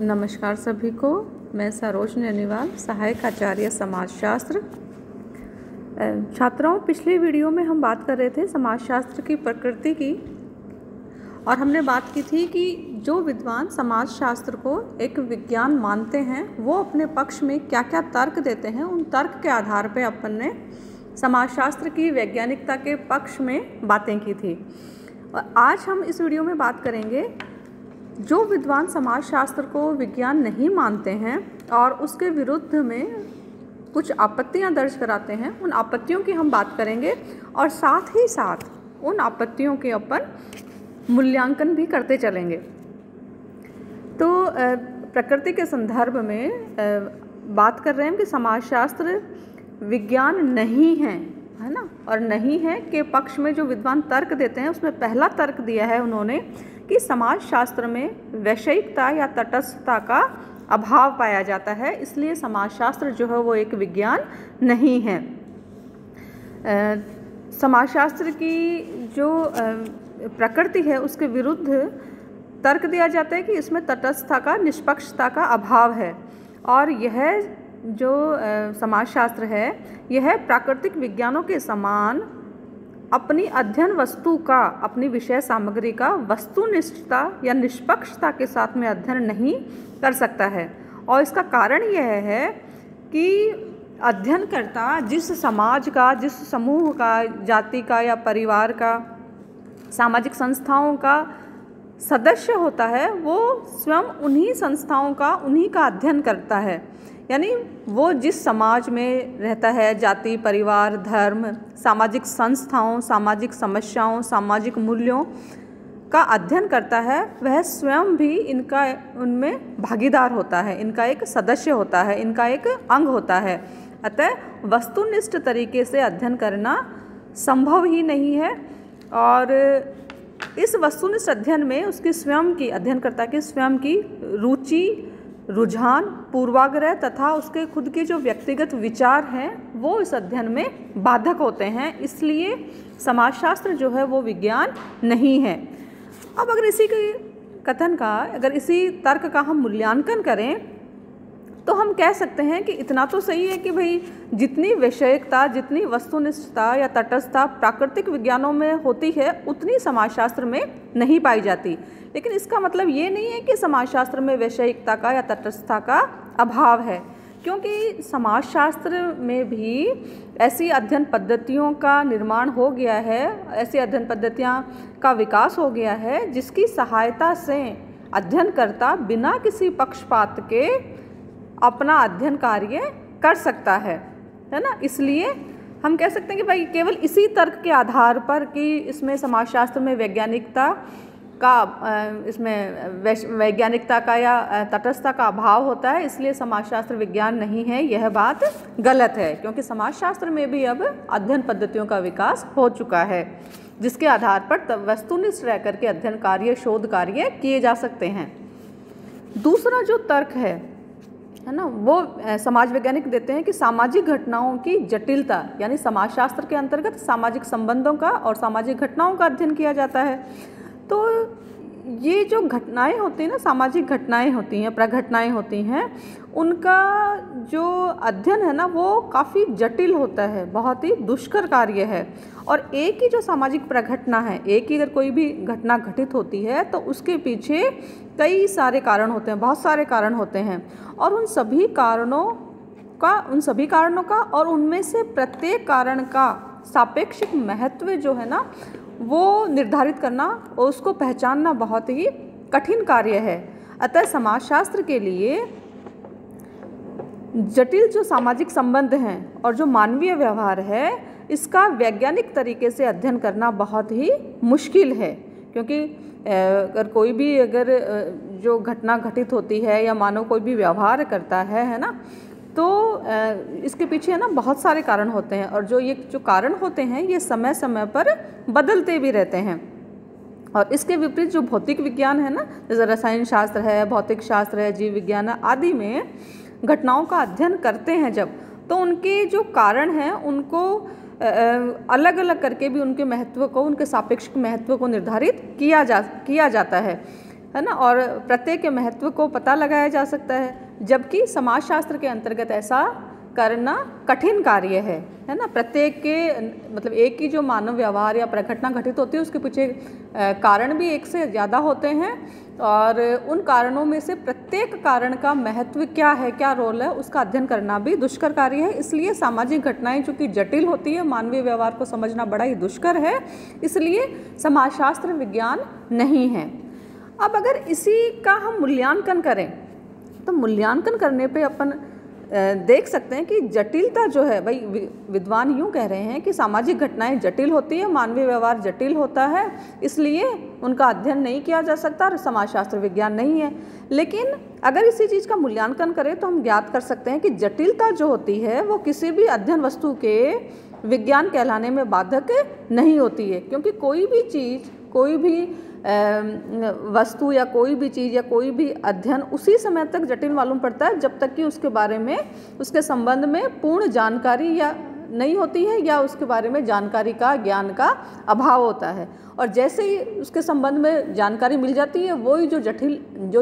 नमस्कार सभी को। मैं सरोज नैनीवाल, सहायक आचार्य समाजशास्त्र। छात्राओं, पिछले वीडियो में हम बात कर रहे थे समाजशास्त्र की प्रकृति की, और हमने बात की थी कि जो विद्वान समाजशास्त्र को एक विज्ञान मानते हैं वो अपने पक्ष में क्या क्या तर्क देते हैं। उन तर्क के आधार पर अपन ने समाजशास्त्र की वैज्ञानिकता के पक्ष में बातें की थी। और आज हम इस वीडियो में बात करेंगे जो विद्वान समाजशास्त्र को विज्ञान नहीं मानते हैं और उसके विरुद्ध में कुछ आपत्तियां दर्ज कराते हैं, उन आपत्तियों की हम बात करेंगे और साथ ही साथ उन आपत्तियों के अपन मूल्यांकन भी करते चलेंगे। तो प्रकृति के संदर्भ में बात कर रहे हैं कि समाजशास्त्र विज्ञान नहीं है ना, और नहीं है के पक्ष में जो विद्वान तर्क देते हैं उसमें पहला तर्क दिया है उन्होंने कि समाजशास्त्र में वैषयिकता या तटस्थता का अभाव पाया जाता है, इसलिए समाजशास्त्र जो है वो एक विज्ञान नहीं है। समाजशास्त्र की जो प्रकृति है उसके विरुद्ध तर्क दिया जाता है कि इसमें तटस्थता का, निष्पक्षता का अभाव है, और यह जो समाजशास्त्र है यह प्राकृतिक विज्ञानों के समान अपनी अध्ययन वस्तु का, अपनी विषय सामग्री का वस्तुनिष्ठता या निष्पक्षता के साथ में अध्ययन नहीं कर सकता है। और इसका कारण यह है कि अध्ययनकर्ता जिस समाज का, जिस समूह का, जाति का या परिवार का, सामाजिक संस्थाओं का सदस्य होता है वो स्वयं उन्हीं संस्थाओं का, उन्हीं का अध्ययन करता है। यानी वो जिस समाज में रहता है, जाति, परिवार, धर्म, सामाजिक संस्थाओं, सामाजिक समस्याओं, सामाजिक मूल्यों का अध्ययन करता है, वह स्वयं भी इनका, उनमें भागीदार होता है, इनका एक सदस्य होता है, इनका एक अंग होता है। अतः वस्तुनिष्ठ तरीके से अध्ययन करना संभव ही नहीं है, और इस वस्तुनिष्ठ अध्ययन में उसकी स्वयं की, अध्ययनकर्ता की स्वयं की रुचि, रुझान, पूर्वाग्रह तथा उसके खुद के जो व्यक्तिगत विचार हैं वो इस अध्ययन में बाधक होते हैं, इसलिए समाजशास्त्र जो है वो विज्ञान नहीं है। अब अगर इसी के कथन का, अगर इसी तर्क का हम मूल्यांकन करें तो हम कह सकते हैं कि इतना तो सही है कि भाई जितनी वैषयिकता, जितनी वस्तुनिष्ठता या तटस्थता प्राकृतिक विज्ञानों में होती है उतनी समाजशास्त्र में नहीं पाई जाती। लेकिन इसका मतलब ये नहीं है कि समाजशास्त्र में वैषयिकता का या तटस्थता का अभाव है, क्योंकि समाजशास्त्र में भी ऐसी अध्ययन पद्धतियों का निर्माण हो गया है, ऐसी अध्ययन पद्धतियाँ का विकास हो गया है जिसकी सहायता से अध्ययनकर्ता बिना किसी पक्षपात के अपना अध्ययन कार्य कर सकता है ना। इसलिए हम कह सकते हैं कि भाई केवल इसी तर्क के आधार पर कि इसमें समाजशास्त्र में वैज्ञानिकता का, इसमें वैज्ञानिकता का या तटस्थता का अभाव होता है, इसलिए समाजशास्त्र विज्ञान नहीं है, यह बात गलत है। क्योंकि समाजशास्त्र में भी अब अध्ययन पद्धतियों का विकास हो चुका है जिसके आधार पर वस्तुनिष्ठ रह करके अध्ययन कार्य, शोध कार्य किए जा सकते हैं। दूसरा जो तर्क है ना, वो समाज वैज्ञानिक देते हैं कि सामाजिक घटनाओं की जटिलता, यानी समाजशास्त्र के अंतर्गत सामाजिक संबंधों का और सामाजिक घटनाओं का अध्ययन किया जाता है। तो ये जो घटनाएं होती हैं ना, सामाजिक घटनाएं होती हैं, प्रघटनाएं होती हैं, उनका जो अध्ययन है ना वो काफ़ी जटिल होता है, बहुत ही दुष्कर कार्य है। और एक ही जो सामाजिक प्रघटना है, एक ही अगर कोई भी घटना घटित होती है तो उसके पीछे कई सारे कारण होते हैं, बहुत सारे कारण होते हैं, और उन सभी कारणों का और उनमें से प्रत्येक कारण का सापेक्षिक महत्व जो है ना वो निर्धारित करना और उसको पहचानना बहुत ही कठिन कार्य है। अतः समाजशास्त्र के लिए जटिल जो सामाजिक संबंध हैं और जो मानवीय व्यवहार है इसका वैज्ञानिक तरीके से अध्ययन करना बहुत ही मुश्किल है। क्योंकि अगर कोई भी, अगर जो घटना घटित होती है या मानव कोई भी व्यवहार करता है ना, तो इसके पीछे है ना बहुत सारे कारण होते हैं, और जो कारण होते हैं ये समय समय पर बदलते भी रहते हैं। और इसके विपरीत जो भौतिक विज्ञान है ना, जैसे रसायन शास्त्र है, भौतिक शास्त्र है, जीव विज्ञान आदि में घटनाओं का अध्ययन करते हैं जब, तो उनके जो कारण हैं उनको अलग अलग करके भी उनके महत्व को, उनके सापेक्ष महत्व को निर्धारित किया जाता है। है ना, और प्रत्येक के महत्व को पता लगाया जा सकता है, जबकि समाजशास्त्र के अंतर्गत ऐसा करना कठिन कार्य है ना। प्रत्येक के मतलब एक की जो मानव व्यवहार या प्रघटना घटित होती है उसके पीछे कारण भी एक से ज़्यादा होते हैं, और उन कारणों में से प्रत्येक कारण का महत्व क्या है, क्या रोल है, उसका अध्ययन करना भी दुष्कर कार्य है। इसलिए सामाजिक घटनाएं चूँकि जटिल होती है, मानवीय व्यवहार को समझना बड़ा ही दुष्कर है, इसलिए समाजशास्त्र विज्ञान नहीं है। अब अगर इसी का हम मूल्यांकन करें तो मूल्यांकन करने पे अपन देख सकते हैं कि जटिलता जो है, भाई विद्वान यूँ कह रहे हैं कि सामाजिक घटनाएं जटिल होती है, मानवीय व्यवहार जटिल होता है, इसलिए उनका अध्ययन नहीं किया जा सकता और समाजशास्त्र विज्ञान नहीं है। लेकिन अगर इसी चीज़ का मूल्यांकन करें तो हम ज्ञात कर सकते हैं कि जटिलता जो होती है वो किसी भी अध्ययन वस्तु के विज्ञान कहलाने में बाधक नहीं होती है, क्योंकि कोई भी चीज़, कोई भी वस्तु या कोई भी चीज़ या कोई भी अध्ययन उसी समय तक जटिल मालूम पड़ता है जब तक कि उसके बारे में, उसके संबंध में पूर्ण जानकारी या नहीं होती है या उसके बारे में जानकारी का, ज्ञान का अभाव होता है। और जैसे ही उसके संबंध में जानकारी मिल जाती है, वही जो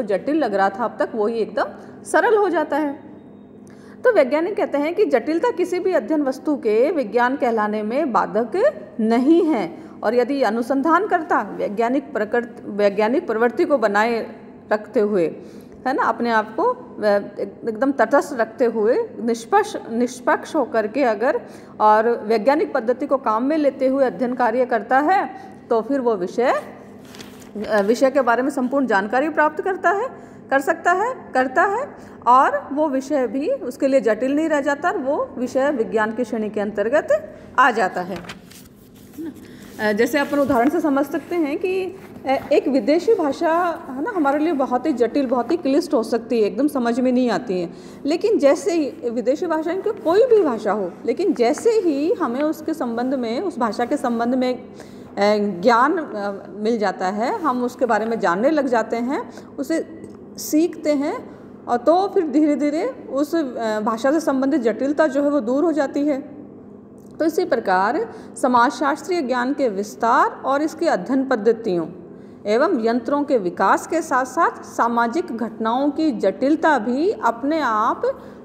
जटिल लग रहा था अब तक, वही एकदम सरल हो जाता है। तो वैज्ञानिक कहते हैं कि जटिलता किसी भी अध्ययन वस्तु के विज्ञान कहलाने में बाधक नहीं है, और यदि अनुसंधानकर्ता वैज्ञानिक प्रवृत्ति को बनाए रखते हुए, है ना, अपने आप को एकदम तटस्थ रखते हुए, निष्पक्ष होकर के अगर और वैज्ञानिक पद्धति को काम में लेते हुए अध्ययन कार्य करता है, तो फिर वो विषय के बारे में संपूर्ण जानकारी प्राप्त करता है, और वो विषय भी उसके लिए जटिल नहीं रह जाता, और वो विषय विज्ञान की श्रेणी के अंतर्गत आ जाता है। जैसे अपन उदाहरण से समझ सकते हैं कि एक विदेशी भाषा, है ना, हमारे लिए बहुत ही जटिल, बहुत ही क्लिष्ट हो सकती है, एकदम समझ में नहीं आती है। लेकिन जैसे ही विदेशी भाषा, इनकी कोई भी भाषा हो, लेकिन जैसे ही हमें उसके संबंध में, उस भाषा के संबंध में ज्ञान मिल जाता है, हम उसके बारे में जानने लग जाते हैं, उसे सीखते हैं, और तो फिर धीरे धीरे उस भाषा से संबंधित जटिलता जो है वो दूर हो जाती है। तो इसी प्रकार समाजशास्त्रीय ज्ञान के विस्तार और इसकी अध्ययन पद्धतियों एवं यंत्रों के विकास के साथ साथ सामाजिक घटनाओं की जटिलता भी अपने आप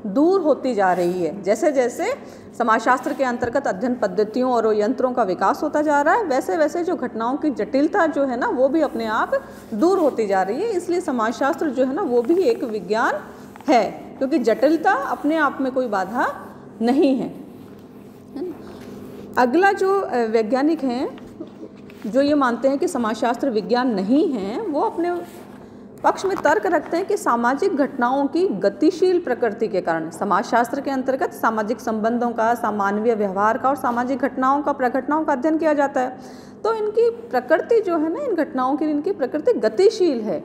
दूर होती जा रही है। जैसे जैसे समाजशास्त्र के अंतर्गत अध्ययन पद्धतियों और यंत्रों का विकास होता जा रहा है, वैसे वैसे जो घटनाओं की जटिलता जो है ना, वो भी अपने आप दूर होती जा रही है। इसलिए समाजशास्त्र जो है ना, वो भी एक विज्ञान है, क्योंकि जटिलता अपने आप में कोई बाधा नहीं है। अगला जो वैज्ञानिक हैं जो ये मानते हैं कि समाजशास्त्र विज्ञान नहीं है, वो अपने पक्ष में तर्क रखते हैं कि सामाजिक घटनाओं की गतिशील प्रकृति के कारण, समाजशास्त्र के अंतर्गत सामाजिक संबंधों का, मानवीय व्यवहार का और सामाजिक घटनाओं का, प्रघटनाओं का अध्ययन किया जाता है। तो इनकी प्रकृति जो है ना, इन घटनाओं की इनकी प्रकृति गतिशील है।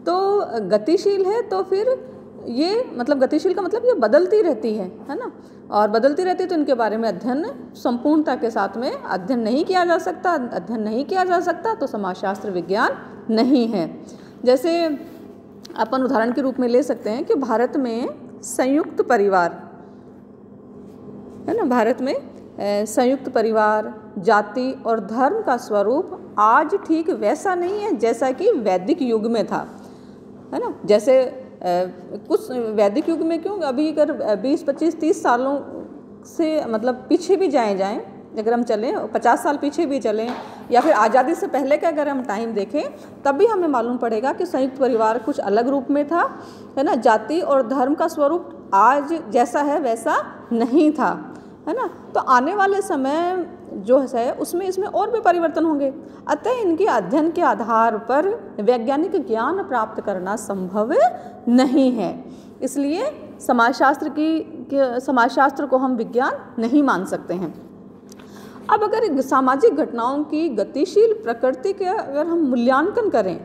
तो गतिशील है तो फिर ये मतलब गतिशील का मतलब ये बदलती रहती है ना, और बदलती रहती है तो इनके बारे में अध्ययन संपूर्णता के साथ में अध्ययन नहीं किया जा सकता, तो समाजशास्त्र विज्ञान नहीं है। जैसे अपन उदाहरण के रूप में ले सकते हैं कि भारत में संयुक्त परिवार, है ना, भारत में संयुक्त परिवार, जाति और धर्म का स्वरूप आज ठीक वैसा नहीं है जैसा कि वैदिक युग में था, है ना। जैसे कुछ वैदिक युग में क्यों, अभी अगर 20, 25, 30 सालों से मतलब पीछे भी जाएं, अगर हम चलें 50 साल पीछे भी चलें, या फिर आज़ादी से पहले का अगर हम टाइम देखें, तब भी हमें मालूम पड़ेगा कि संयुक्त परिवार कुछ अलग रूप में था, है ना। जाति और धर्म का स्वरूप आज जैसा है वैसा नहीं था, है ना। तो आने वाले समय जो है उसमें इसमें और भी परिवर्तन होंगे। अतः इनके अध्ययन के आधार पर वैज्ञानिक ज्ञान प्राप्त करना संभव नहीं है। इसलिए समाजशास्त्र को हम विज्ञान नहीं मान सकते हैं। अब अगर सामाजिक घटनाओं की गतिशील प्रकृति के अगर हम मूल्यांकन करें,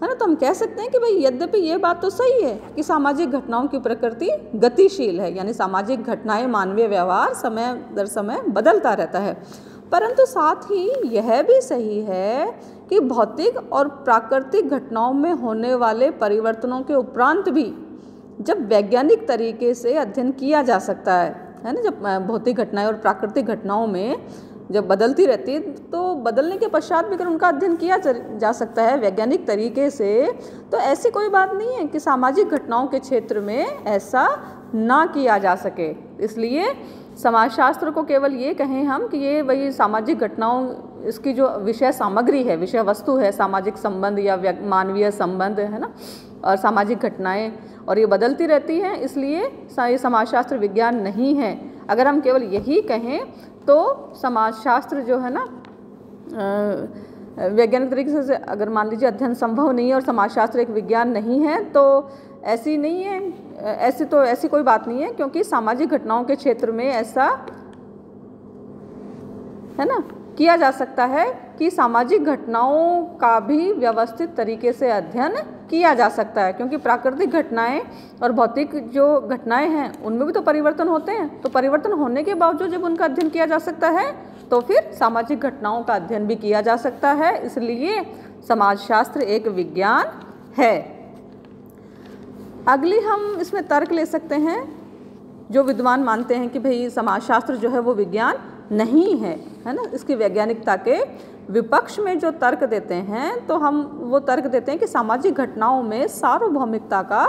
है ना, तो हम कह सकते हैं कि भाई यद्यपि ये बात तो सही है कि सामाजिक घटनाओं की प्रकृति गतिशील है, यानी सामाजिक घटनाएं, मानवीय व्यवहार समय दर समय बदलता रहता है, परंतु साथ ही यह भी सही है कि भौतिक और प्राकृतिक घटनाओं में होने वाले परिवर्तनों के उपरांत भी जब वैज्ञानिक तरीके से अध्ययन किया जा सकता है ना, जब भौतिक घटनाएं और प्राकृतिक घटनाओं में जब बदलती रहती है तो बदलने के पश्चात भी अगर उनका अध्ययन किया जा सकता है वैज्ञानिक तरीके से, तो ऐसी कोई बात नहीं है कि सामाजिक घटनाओं के क्षेत्र में ऐसा ना किया जा सके। इसलिए समाजशास्त्र को केवल ये कहें हम कि ये वही सामाजिक घटनाओं, इसकी जो विषय सामग्री है, विषय वस्तु है, सामाजिक संबंध या मानवीय संबंध है ना, और सामाजिक घटनाएं, और ये बदलती रहती हैं, इसलिए ये समाजशास्त्र विज्ञान नहीं है। अगर हम केवल यही कहें तो समाजशास्त्र जो है ना वैज्ञानिक तरीके से अगर मान लीजिए अध्ययन संभव नहीं है और समाजशास्त्र एक विज्ञान नहीं है, तो ऐसी नहीं है, ऐसी कोई बात नहीं है, क्योंकि सामाजिक घटनाओं के क्षेत्र में ऐसा है ना किया जा सकता है कि सामाजिक घटनाओं का भी व्यवस्थित तरीके से अध्ययन किया जा सकता है, क्योंकि प्राकृतिक घटनाएं और भौतिक जो घटनाएं हैं उनमें भी तो परिवर्तन होते हैं। तो परिवर्तन होने के बावजूद जब उनका अध्ययन किया जा सकता है तो फिर सामाजिक घटनाओं का अध्ययन भी किया जा सकता है, इसलिए समाजशास्त्र एक विज्ञान है। अगली हम इसमें तर्क ले सकते हैं, जो विद्वान मानते हैं कि भाई समाजशास्त्र जो है वो विज्ञान नहीं है ना, इसकी वैज्ञानिकता के विपक्ष में जो तर्क देते हैं, तो हम वो तर्क देते हैं कि सामाजिक घटनाओं में सार्वभौमिकता का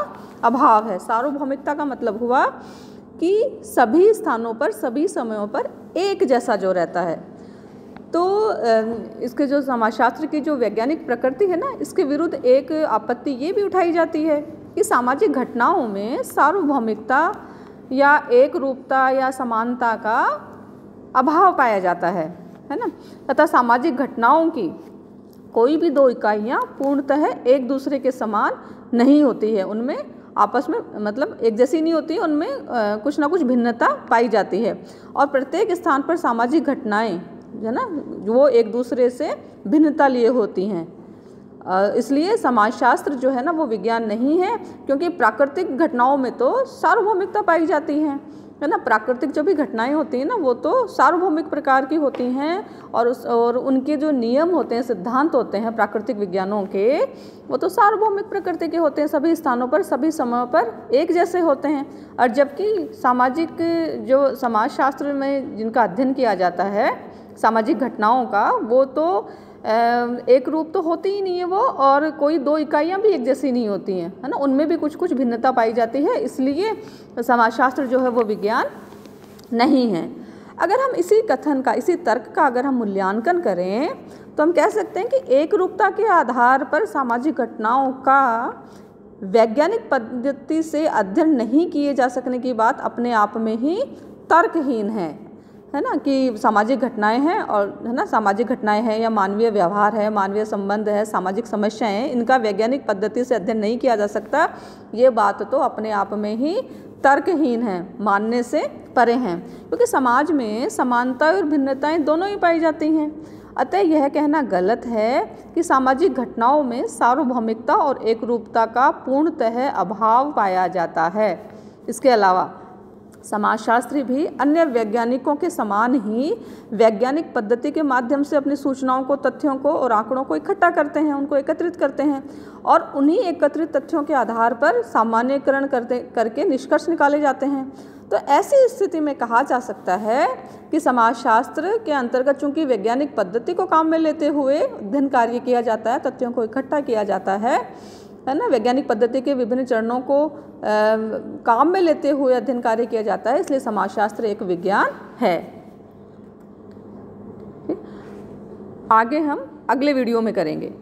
अभाव है। सार्वभौमिकता का मतलब हुआ कि सभी स्थानों पर सभी समयों पर एक जैसा जो रहता है। तो इसके जो समाजशास्त्र की जो वैज्ञानिक प्रकृति है ना, इसके विरुद्ध एक आपत्ति ये भी उठाई जाती है कि सामाजिक घटनाओं में सार्वभौमिकता या एक रूपता या समानता का अभाव पाया जाता है ना, तथा सामाजिक घटनाओं की कोई भी दो इकाइयाँ पूर्णतः एक दूसरे के समान नहीं होती है, उनमें आपस में मतलब एक जैसी नहीं होती है, उनमें कुछ ना कुछ भिन्नता पाई जाती है, और प्रत्येक स्थान पर सामाजिक घटनाएं है ना वो एक दूसरे से भिन्नता लिए होती हैं। इसलिए समाजशास्त्र जो है ना वो विज्ञान नहीं है, क्योंकि प्राकृतिक घटनाओं में तो सार्वभौमिकता पाई जाती है ना। प्राकृतिक जो भी घटनाएं होती हैं ना वो तो सार्वभौमिक प्रकार की होती हैं, और उनके जो नियम होते हैं, सिद्धांत होते हैं प्राकृतिक विज्ञानों के, वो तो सार्वभौमिक प्रकृति के होते हैं, सभी स्थानों पर सभी समयों पर एक जैसे होते हैं। और जबकि सामाजिक जो समाजशास्त्र में जिनका अध्ययन किया जाता है सामाजिक घटनाओं का, वो तो एक रूप तो होती ही नहीं है वो, और कोई दो इकाइयाँ भी एक जैसी नहीं होती हैं है ना, उनमें भी कुछ कुछ भिन्नता पाई जाती है, इसलिए समाजशास्त्र जो है वो विज्ञान नहीं है। अगर हम इसी कथन का, इसी तर्क का अगर हम मूल्यांकन करें तो हम कह सकते हैं कि एक रूपता के आधार पर सामाजिक घटनाओं का वैज्ञानिक पद्धति से अध्ययन नहीं किए जा सकने की बात अपने आप में ही तर्कहीन है ना, कि सामाजिक घटनाएं हैं और है ना, सामाजिक घटनाएं हैं या मानवीय व्यवहार है, मानवीय संबंध है, सामाजिक समस्याएं हैं, इनका वैज्ञानिक पद्धति से अध्ययन नहीं किया जा सकता, ये बात तो अपने आप में ही तर्कहीन है, मानने से परे हैं, क्योंकि समाज में समानता और भिन्नताएं दोनों ही पाई जाती हैं। अतः यह कहना गलत है कि सामाजिक घटनाओं में सार्वभौमिकता और एकरूपता का पूर्णतः अभाव पाया जाता है। इसके अलावा समाजशास्त्री भी अन्य वैज्ञानिकों के समान ही वैज्ञानिक पद्धति के माध्यम से अपनी सूचनाओं को, तथ्यों को और आंकड़ों को इकट्ठा करते हैं, उनको एकत्रित करते हैं, और उन्हीं एकत्रित तथ्यों के आधार पर सामान्यीकरण करके निष्कर्ष निकाले जाते हैं। तो ऐसी स्थिति में कहा जा सकता है कि समाजशास्त्र के अंतर्गत चूंकि वैज्ञानिक पद्धति को काम में लेते हुए अध्ययन कार्य किया जाता है, तथ्यों को इकट्ठा किया जाता है ना, वैज्ञानिक पद्धति के विभिन्न चरणों को काम में लेते हुए अध्ययन कार्य किया जाता है, इसलिए समाजशास्त्र एक विज्ञान है। आगे हम अगले वीडियो में करेंगे।